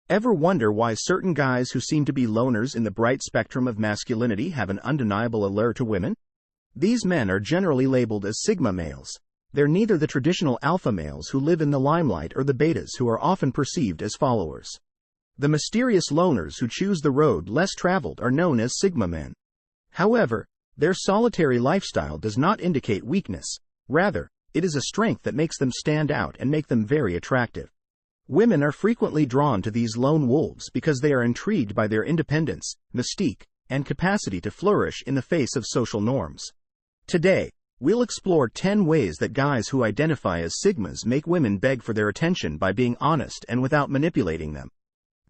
Ever wonder why certain guys who seem to be loners in the bright spectrum of masculinity have an undeniable allure to women? These men are generally labeled as sigma males. They're neither the traditional alpha males who live in the limelight or the betas who are often perceived as followers. The mysterious loners who choose the road less traveled are known as sigma men. However, their solitary lifestyle does not indicate weakness. Rather, it is a strength that makes them stand out and make them very attractive. Women are frequently drawn to these lone wolves because they are intrigued by their independence, mystique, and capacity to flourish in the face of social norms. Today, we'll explore 10 ways that guys who identify as sigmas make women beg for their attention by being honest and without manipulating them.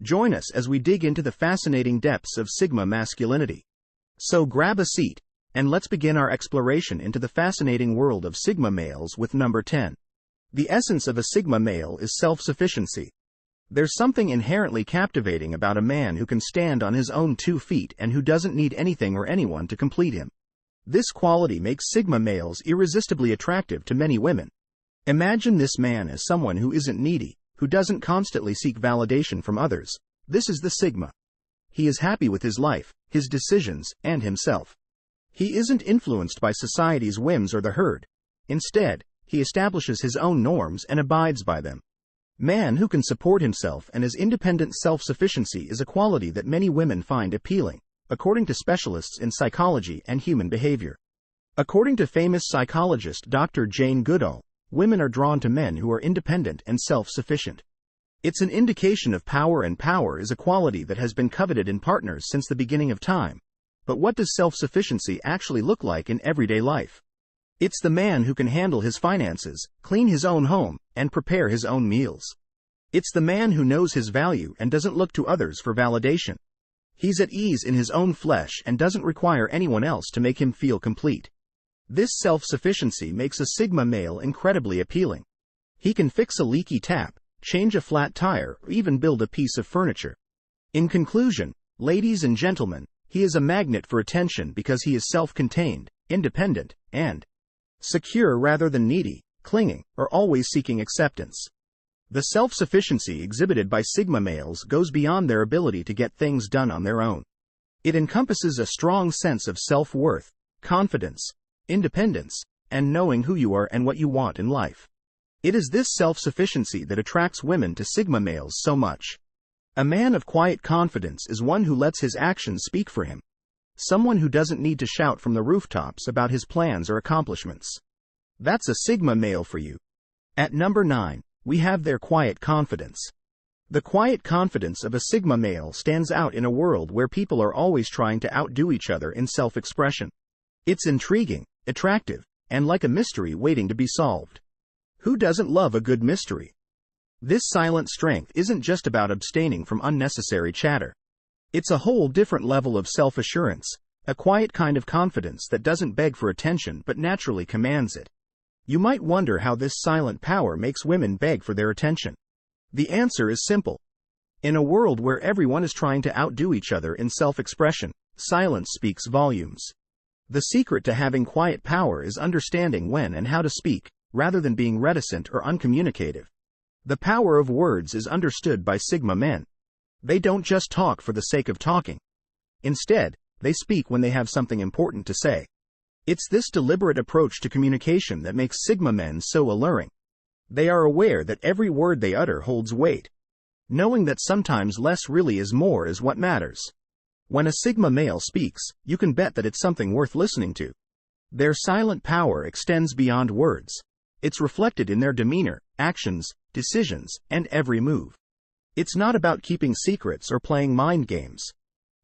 Join us as we dig into the fascinating depths of sigma masculinity. So grab a seat, and let's begin our exploration into the fascinating world of sigma males with number 10. The essence of a sigma male is self-sufficiency. There's something inherently captivating about a man who can stand on his own 2 feet and who doesn't need anything or anyone to complete him. This quality makes sigma males irresistibly attractive to many women. Imagine this man as someone who isn't needy, who doesn't constantly seek validation from others. This is the sigma. He is happy with his life, his decisions, and himself. He isn't influenced by society's whims or the herd. Instead, he establishes his own norms and abides by them. Man who can support himself and has independent self-sufficiency is a quality that many women find appealing, according to specialists in psychology and human behavior. According to famous psychologist Dr. Jane Goodall, women are drawn to men who are independent and self-sufficient. It's an indication of power, and power is a quality that has been coveted in partners since the beginning of time. But what does self-sufficiency actually look like in everyday life? It's the man who can handle his finances, clean his own home, and prepare his own meals. It's the man who knows his value and doesn't look to others for validation. He's at ease in his own flesh and doesn't require anyone else to make him feel complete. This self-sufficiency makes a sigma male incredibly appealing. He can fix a leaky tap, change a flat tire, or even build a piece of furniture. In conclusion, ladies and gentlemen, he is a magnet for attention because he is self-contained, independent, and secure rather than needy, clinging, or always seeking acceptance. The self-sufficiency exhibited by sigma males goes beyond their ability to get things done on their own. It encompasses a strong sense of self-worth, confidence, independence, and knowing who you are and what you want in life. It is this self-sufficiency that attracts women to sigma males so much. A man of quiet confidence is one who lets his actions speak for him. Someone who doesn't need to shout from the rooftops about his plans or accomplishments. That's a sigma male for you. At number 9, we have their quiet confidence. The quiet confidence of a sigma male stands out in a world where people are always trying to outdo each other in self-expression. It's intriguing, attractive, and like a mystery waiting to be solved. Who doesn't love a good mystery? This silent strength isn't just about abstaining from unnecessary chatter. It's a whole different level of self-assurance, a quiet kind of confidence that doesn't beg for attention but naturally commands it. You might wonder how this silent power makes women beg for their attention. The answer is simple. In a world where everyone is trying to outdo each other in self-expression, silence speaks volumes. The secret to having quiet power is understanding when and how to speak, rather than being reticent or uncommunicative. The power of words is understood by sigma men. They don't just talk for the sake of talking. Instead, they speak when they have something important to say. It's this deliberate approach to communication that makes sigma men so alluring. They are aware that every word they utter holds weight. Knowing that sometimes less really is more is what matters. When a sigma male speaks, you can bet that it's something worth listening to. Their silent power extends beyond words. It's reflected in their demeanor, actions, decisions, and every move. It's not about keeping secrets or playing mind games.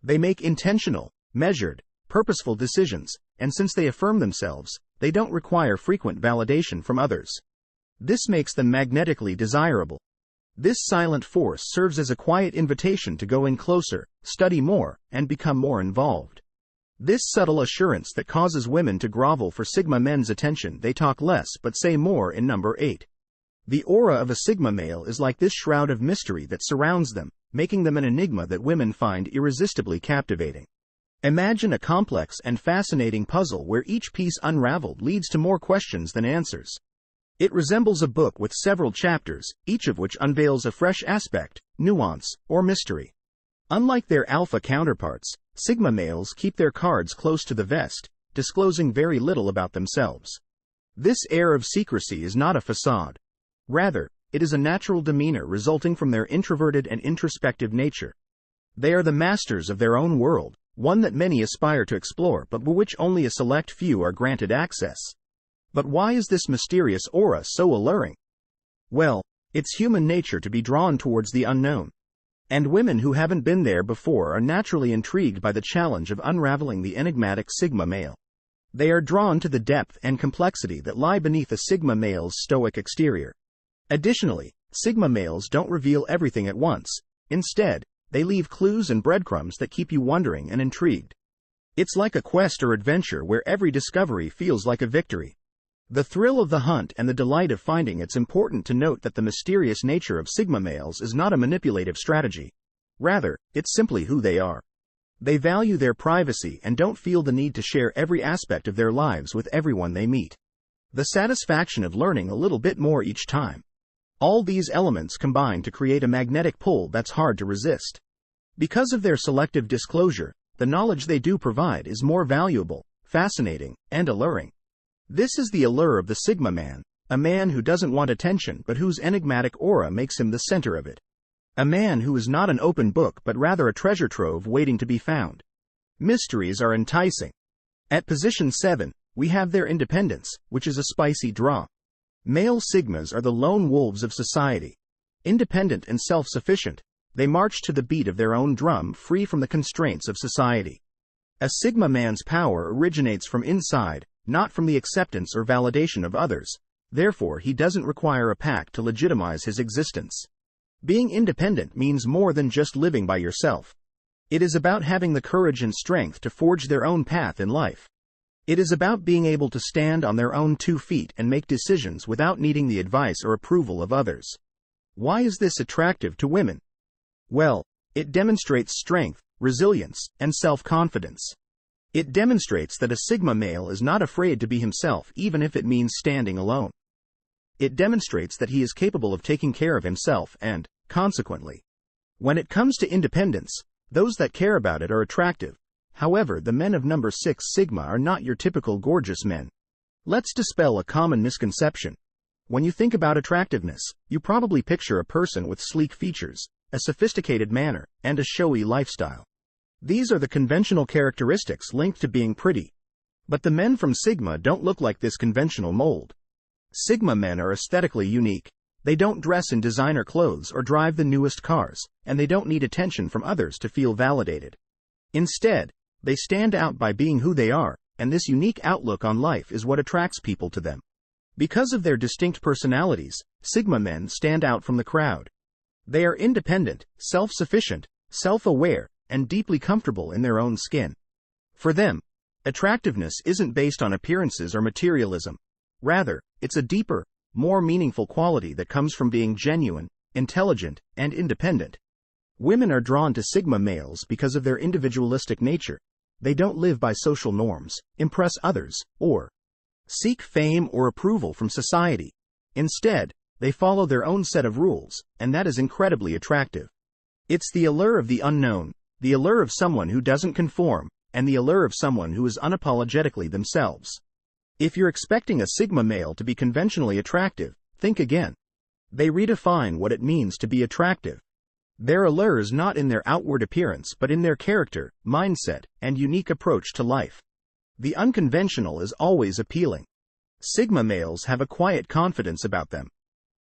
They make intentional, measured, purposeful decisions, and since they affirm themselves, they don't require frequent validation from others. This makes them magnetically desirable. This silent force serves as a quiet invitation to go in closer, study more, and become more involved. This subtle assurance that causes women to grovel for sigma men's attention. They talk less but say more in number 8. The aura of a sigma male is like this shroud of mystery that surrounds them, making them an enigma that women find irresistibly captivating. Imagine a complex and fascinating puzzle where each piece unraveled leads to more questions than answers. It resembles a book with several chapters, each of which unveils a fresh aspect, nuance, or mystery. Unlike their alpha counterparts, Sigma males keep their cards close to the vest, disclosing very little about themselves. This air of secrecy is not a facade. Rather, it is a natural demeanor resulting from their introverted and introspective nature. They are the masters of their own world, one that many aspire to explore but which only a select few are granted access. But why is this mysterious aura so alluring? Well, it's human nature to be drawn towards the unknown. And women who haven't been there before are naturally intrigued by the challenge of unraveling the enigmatic Sigma male. They are drawn to the depth and complexity that lie beneath a Sigma male's stoic exterior. Additionally, Sigma males don't reveal everything at once. Instead, they leave clues and breadcrumbs that keep you wondering and intrigued. It's like a quest or adventure where every discovery feels like a victory. The thrill of the hunt and the delight of finding. It's important to note that the mysterious nature of Sigma males is not a manipulative strategy. Rather, it's simply who they are. They value their privacy and don't feel the need to share every aspect of their lives with everyone they meet. The satisfaction of learning a little bit more each time. All these elements combine to create a magnetic pull that's hard to resist. Because of their selective disclosure, the knowledge they do provide is more valuable, fascinating, and alluring. This is the allure of the Sigma man, a man who doesn't want attention but whose enigmatic aura makes him the center of it. A man who is not an open book but rather a treasure trove waiting to be found. Mysteries are enticing. At position 7, we have their independence, which is a spicy draw. Male Sigmas are the lone wolves of society. Independent and self-sufficient, they march to the beat of their own drum, free from the constraints of society. A Sigma man's power originates from inside, not from the acceptance or validation of others. Therefore, he doesn't require a pack to legitimize his existence. Being independent means more than just living by yourself. It is about having the courage and strength to forge their own path in life. It is about being able to stand on their own 2 feet and make decisions without needing the advice or approval of others. Why is this attractive to women? Well, it demonstrates strength, resilience, and self-confidence. It demonstrates that a Sigma male is not afraid to be himself even if it means standing alone. It demonstrates that he is capable of taking care of himself and, consequently, when it comes to independence, those that care about it are attractive. However, the men of number 6 Sigma are not your typical gorgeous men. Let's dispel a common misconception. When you think about attractiveness, you probably picture a person with sleek features, a sophisticated manner, and a showy lifestyle. These are the conventional characteristics linked to being pretty. But the men from Sigma don't look like this conventional mold. Sigma men are aesthetically unique. They don't dress in designer clothes or drive the newest cars, and they don't need attention from others to feel validated. Instead, they stand out by being who they are, and this unique outlook on life is what attracts people to them. Because of their distinct personalities, Sigma men stand out from the crowd. They are independent, self-sufficient, self-aware, and deeply comfortable in their own skin. For them, attractiveness isn't based on appearances or materialism. Rather, it's a deeper, more meaningful quality that comes from being genuine, intelligent, and independent. Women are drawn to Sigma males because of their individualistic nature. They don't live by social norms, impress others, or seek fame or approval from society. Instead, they follow their own set of rules, and that is incredibly attractive. It's the allure of the unknown, the allure of someone who doesn't conform, and the allure of someone who is unapologetically themselves. If you're expecting a Sigma male to be conventionally attractive, think again. They redefine what it means to be attractive. Their allure is not in their outward appearance but in their character, mindset, and unique approach to life. The unconventional is always appealing. Sigma males have a quiet confidence about them.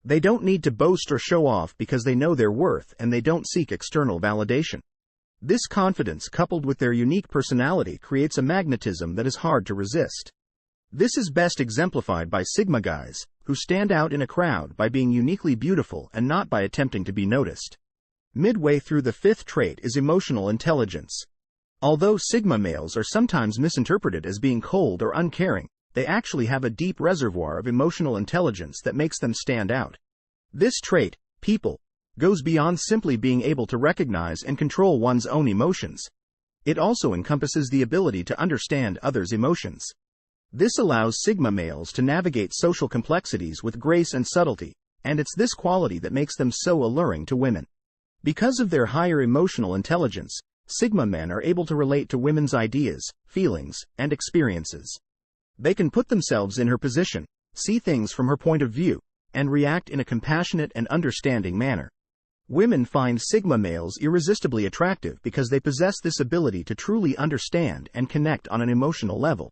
They don't need to boast or show off because they know their worth and they don't seek external validation. This confidence coupled with their unique personality creates a magnetism that is hard to resist. This is best exemplified by Sigma guys, who stand out in a crowd by being uniquely beautiful and not by attempting to be noticed. Midway through the 5th trait is emotional intelligence. Although Sigma males are sometimes misinterpreted as being cold or uncaring, they actually have a deep reservoir of emotional intelligence that makes them stand out. This trait, people, goes beyond simply being able to recognize and control one's own emotions. It also encompasses the ability to understand others' emotions. This allows Sigma males to navigate social complexities with grace and subtlety, and it's this quality that makes them so alluring to women. Because of their higher emotional intelligence, Sigma men are able to relate to women's ideas, feelings, and experiences. They can put themselves in her position, see things from her point of view, and react in a compassionate and understanding manner. Women find Sigma males irresistibly attractive because they possess this ability to truly understand and connect on an emotional level.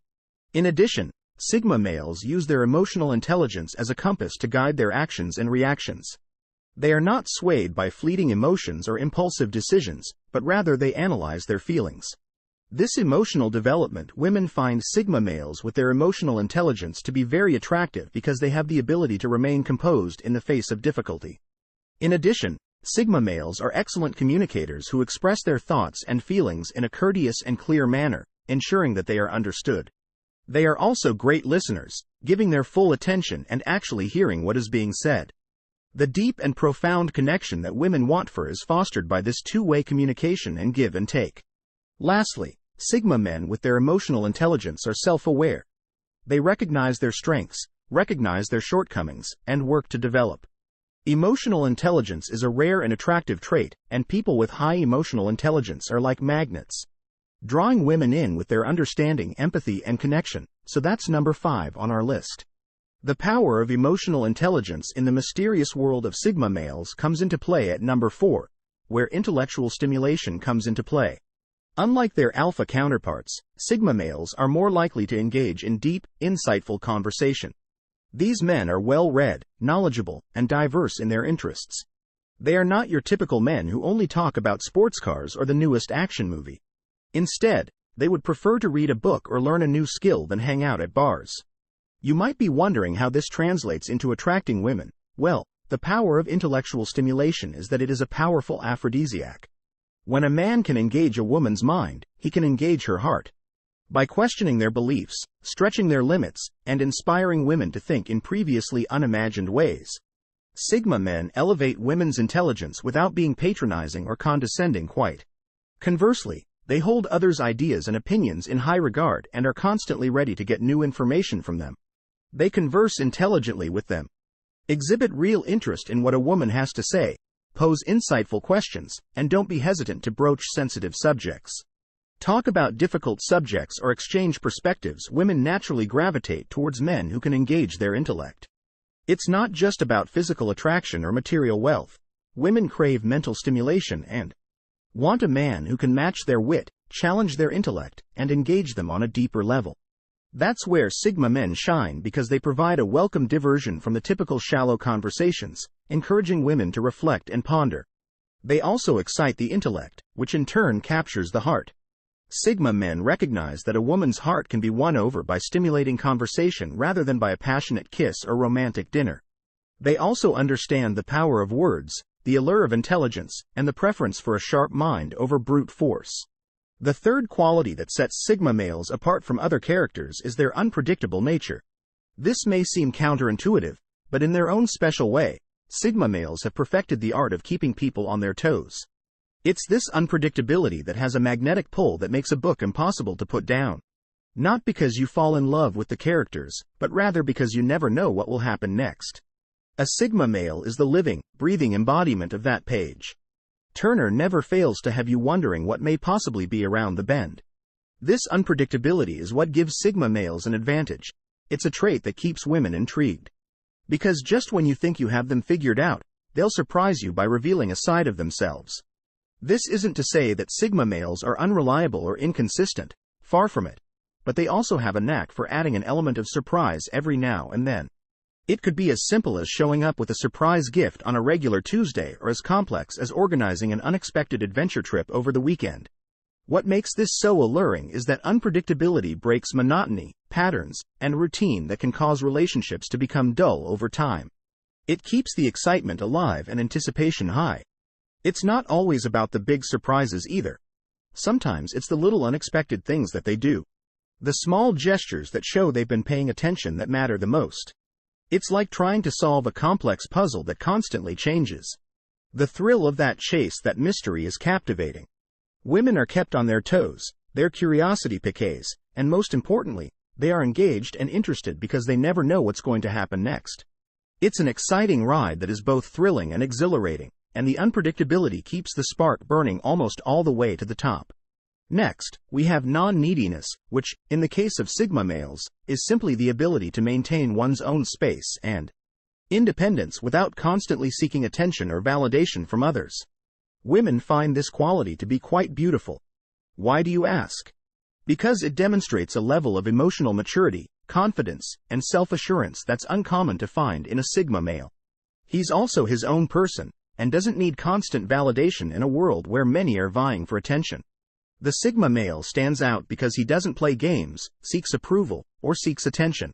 In addition, Sigma males use their emotional intelligence as a compass to guide their actions and reactions. They are not swayed by fleeting emotions or impulsive decisions, but rather they analyze their feelings. This emotional development, women find Sigma males with their emotional intelligence to be very attractive because they have the ability to remain composed in the face of difficulty. In addition, Sigma males are excellent communicators who express their thoughts and feelings in a courteous and clear manner, ensuring that they are understood. They are also great listeners, giving their full attention and actually hearing what is being said. The deep and profound connection that women want for is fostered by this two-way communication and give and take. Lastly, Sigma men with their emotional intelligence are self-aware. They recognize their strengths, recognize their shortcomings, and work to develop. Emotional intelligence is a rare and attractive trait, and people with high emotional intelligence are like magnets, drawing women in with their understanding, empathy, and connection. So that's number 5 on our list. The power of emotional intelligence in the mysterious world of Sigma males comes into play at number 4, where intellectual stimulation comes into play. Unlike their alpha counterparts, Sigma males are more likely to engage in deep, insightful conversation. These men are well-read, knowledgeable, and diverse in their interests. They are not your typical men who only talk about sports cars or the newest action movie. Instead, they would prefer to read a book or learn a new skill than hang out at bars. You might be wondering how this translates into attracting women. Well, the power of intellectual stimulation is that it is a powerful aphrodisiac. When a man can engage a woman's mind, he can engage her heart. By questioning their beliefs, stretching their limits, and inspiring women to think in previously unimagined ways, Sigma men elevate women's intelligence without being patronizing or condescending quite. Conversely, they hold others' ideas and opinions in high regard and are constantly ready to get new information from them. They converse intelligently with them, exhibit real interest in what a woman has to say, pose insightful questions, and don't be hesitant to broach sensitive subjects. Talk about difficult subjects or exchange perspectives. Women naturally gravitate towards men who can engage their intellect. It's not just about physical attraction or material wealth. Women crave mental stimulation and want a man who can match their wit, challenge their intellect, and engage them on a deeper level. That's where Sigma men shine because they provide a welcome diversion from the typical shallow conversations, encouraging women to reflect and ponder. They also excite the intellect, which in turn captures the heart. Sigma men recognize that a woman's heart can be won over by stimulating conversation rather than by a passionate kiss or romantic dinner. They also understand the power of words, the allure of intelligence, and the preference for a sharp mind over brute force. The third quality that sets Sigma males apart from other characters is their unpredictable nature. This may seem counterintuitive, but in their own special way, Sigma males have perfected the art of keeping people on their toes. It's this unpredictability that has a magnetic pull that makes a book impossible to put down. Not because you fall in love with the characters, but rather because you never know what will happen next. A Sigma male is the living, breathing embodiment of that page. Turner never fails to have you wondering what may possibly be around the bend. This unpredictability is what gives Sigma males an advantage. It's a trait that keeps women intrigued. Because just when you think you have them figured out, they'll surprise you by revealing a side of themselves. This isn't to say that Sigma males are unreliable or inconsistent, far from it. But they also have a knack for adding an element of surprise every now and then. It could be as simple as showing up with a surprise gift on a regular Tuesday or as complex as organizing an unexpected adventure trip over the weekend. What makes this so alluring is that unpredictability breaks monotony, patterns, and routine that can cause relationships to become dull over time. It keeps the excitement alive and anticipation high. It's not always about the big surprises either. Sometimes it's the little unexpected things that they do. The small gestures that show they've been paying attention that matter the most. It's like trying to solve a complex puzzle that constantly changes. The thrill of that chase, that mystery, is captivating. Women are kept on their toes, their curiosity piques, and most importantly, They are engaged and interested because they never know what's going to happen next. It's an exciting ride that is both thrilling and exhilarating, and the unpredictability keeps the spark burning almost all the way to the top. Next, we have non-neediness, which, in the case of Sigma males, is simply the ability to maintain one's own space and independence without constantly seeking attention or validation from others. Women find this quality to be quite beautiful. Why do you ask? Because it demonstrates a level of emotional maturity, confidence, and self-assurance that's uncommon to find in a Sigma male. He's also his own person, and doesn't need constant validation in a world where many are vying for attention. The Sigma male stands out because he doesn't play games, seeks approval, or seeks attention.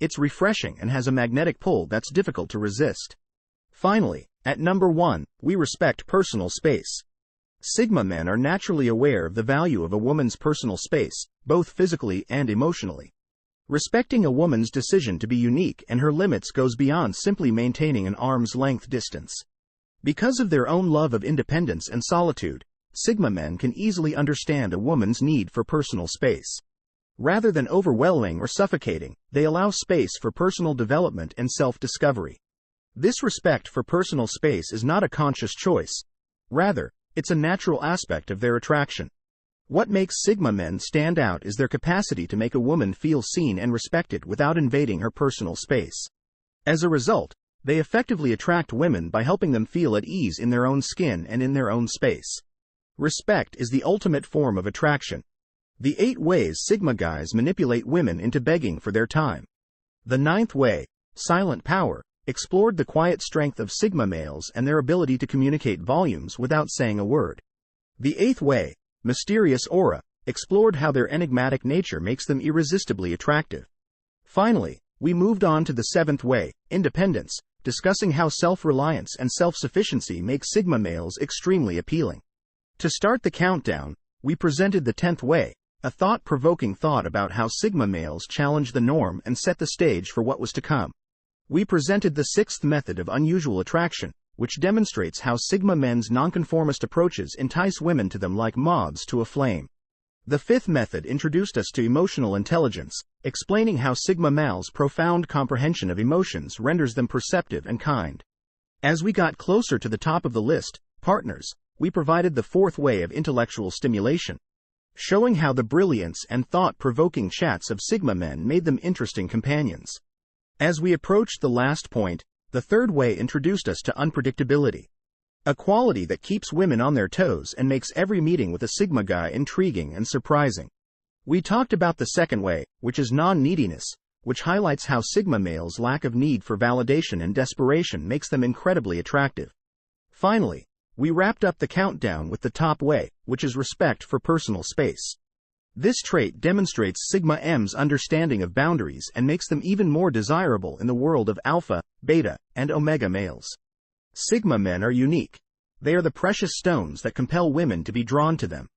It's refreshing and has a magnetic pull that's difficult to resist. Finally, at number 1, we respect personal space. Sigma men are naturally aware of the value of a woman's personal space, both physically and emotionally. Respecting a woman's decision to be unique and her limits goes beyond simply maintaining an arm's length distance. Because of their own love of independence and solitude, Sigma men can easily understand a woman's need for personal space. Rather than overwhelming or suffocating, they allow space for personal development and self-discovery. This respect for personal space is not a conscious choice. Rather, it's a natural aspect of their attraction. What makes Sigma men stand out is their capacity to make a woman feel seen and respected without invading her personal space. As a result, they effectively attract women by helping them feel at ease in their own skin and in their own space. Respect is the ultimate form of attraction. The 8 ways Sigma guys manipulate women into begging for their time. The 9th way, silent power, explored the quiet strength of Sigma males and their ability to communicate volumes without saying a word. The 8th way, mysterious aura, explored how their enigmatic nature makes them irresistibly attractive. Finally, we moved on to the 7th way, independence, discussing how self-reliance and self-sufficiency make Sigma males extremely appealing. To start the countdown, we presented the 10th way, a thought-provoking thought about how Sigma males challenge the norm and set the stage for what was to come. We presented the 6th method of unusual attraction, which demonstrates how Sigma men's nonconformist approaches entice women to them like moths to a flame. The 5th method introduced us to emotional intelligence, explaining how Sigma males' profound comprehension of emotions renders them perceptive and kind. As we got closer to the top of the list, partners, we provided the 4th way of intellectual stimulation, showing how the brilliance and thought-provoking chats of Sigma men made them interesting companions. As we approached the last point, the 3rd way introduced us to unpredictability, a quality that keeps women on their toes and makes every meeting with a Sigma guy intriguing and surprising. We talked about the 2nd way, which is non-neediness, which highlights how Sigma males' lack of need for validation and desperation makes them incredibly attractive. Finally, we wrapped up the countdown with the top way, which is respect for personal space. This trait demonstrates Sigma M's understanding of boundaries and makes them even more desirable in the world of alpha, beta, and omega males. Sigma men are unique. They are the precious stones that compel women to be drawn to them.